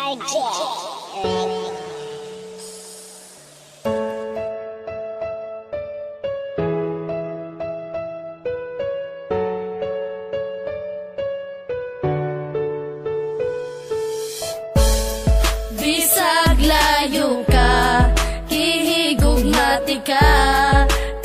Bisag layo ka, kihigugmati ka,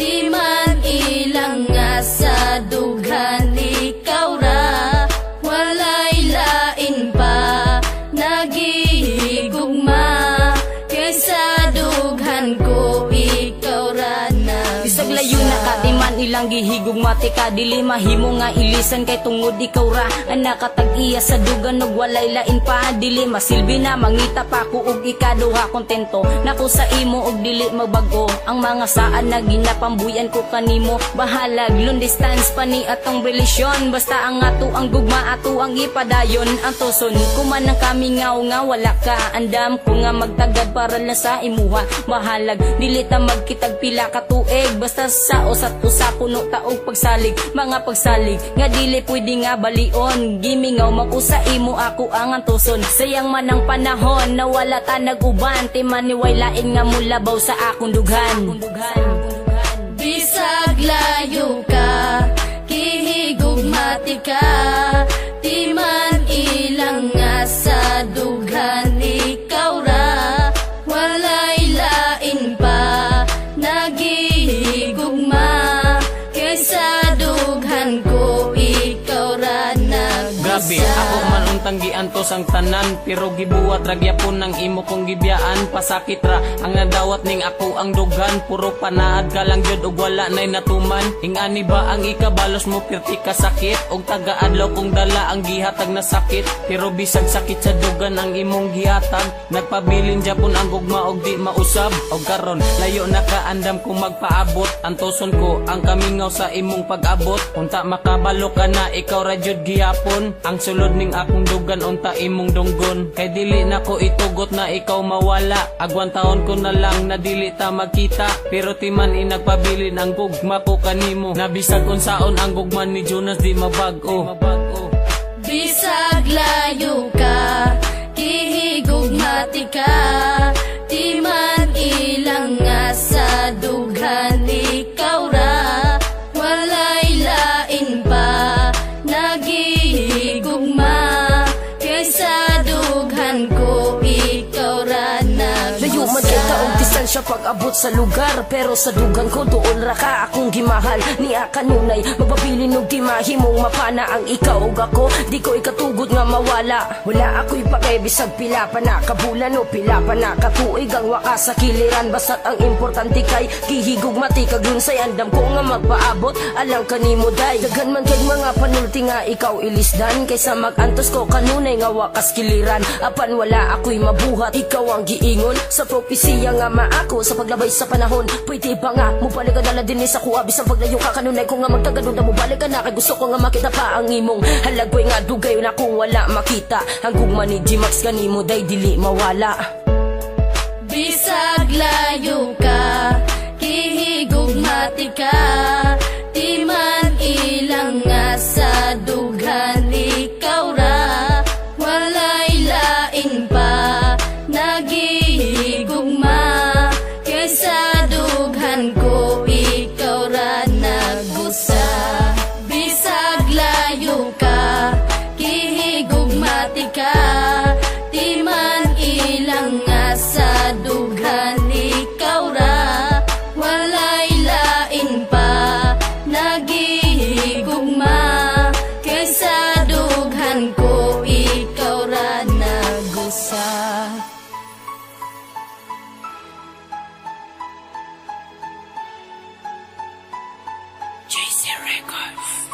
di man ilang nga sa dughan ikaw ra, walay lain pa, nagihigugma, kaysa dughan ko ikaw ra na. Bisag layo na ka, di man ilang gihigugmati ka, dili mahimo nga ilisan kay tungod ikaw ra ang nakatag-iya sa dugan ug walay lain pa, dili masilbi na mangita pa ko ug ikaduha kontento nako sa imo ug dili magbago ang mga saan na ginapambuyan ko kanimo, bahalag long distance pa ni atong relasyon, basta ang ato ang gugma ato ang ipadayon ang tuson kuman ang kami nga wala ka, andam ko nga magtagad para lang sa imuha, bahalag dili ta magkitag pila ka tuig, basta sa usat usa puno taog pagsalig, mga pagsalig nga dili pwede nga balion, gimingaw makusa imo ako ang antuson, sayang man ang panahon na wala ta nag-uban, timan ni way lain nga mulabaw sa akong dughan. Bisag layo ka, kihigugmati ka, di man ilang nga sa dughan ikaw ra, walay lain pa, nagihigugma, kaysa dughan ko ikaw ra nagbisa. Grabe, ako man untang giantos ang tanan, pero gibuhat ragyapon ng imo kong gibiyaan, pasakit ra ang nadawat ning ako ang dugan, puro panaad ka lang jud ug wala nay natuman, ingani ba ang ikabalos mo pirti ka sakit, og taga-adlaw kong dala ang gihatag na sakit, pero bisag sakit sa dugan ang imong gihatag, nagpabilin japon ang gugma og di mausab, og karon layo na kaandam kung magpaabot, antoson ko ang kamingaw sa imong pag-abot, unta makabalo ka na ikaw ra jud gihapon, ang sulod ning akong dugan unta imong dunggon, kay dili na ko itugot na ikaw mawala, agwan taon ko na lang na dili ta magkita, pero timan inagpabilin ang gugma ko kanimo, nabisag unsaon ang gugma ni Jonas di mabag-o. Bisag layo ka, kihigugmati ka, di man ilang nga sa dughan ikaw ra, walay lain pa, nagihigugma, kaysa dughan ko ikaw ra Layo man kay ka og distansya pag-abot sa lugar, pero sa dugan ko doon ra ka akong gimahal, niya kanunay magpabilin og di mahimong mapana ang ikaw ug ako, di ko ikatugod nga mawala, wala ako'y pakebisag pila pa na kabulan o pila pa na katuig ang wakas sa kiliran, basta't ang importante kay kihigugmati kag lunsay, andam ko nga magpaabot alang kanimo day, daghan man kay mga panulti nga ikaw ilisdan, kaysa magantos ko kanunay nga wakas kiliran, apan wala ako'y mabuhat, ikaw ang giingon sa propesiya nga maako sa paglabay sa panahon, pwede ba nga mubalik ka dala din sa kuha, bisang paglayo ka kanunay ko nga magtagadon na mubalik ka na, kay gusto ko nga makita pa ang imong halagway nga dugay na kung wala makita, ang gugma ni G-Max kanimo day dili mawala. Bisag layo ka, kihigugmati ka, di man ilang nga sa dughan ikaw ra, walay lain pa, nagihigugma, kaysa dughan ko ikaw ra nagusa. Bisag layo ka, kihigugmati ka, di man ilang nga sa dughan ikaw ra, walay lain pa, nagihigugma, kaysa dughan ko ikaw ra nagusa. JC Records.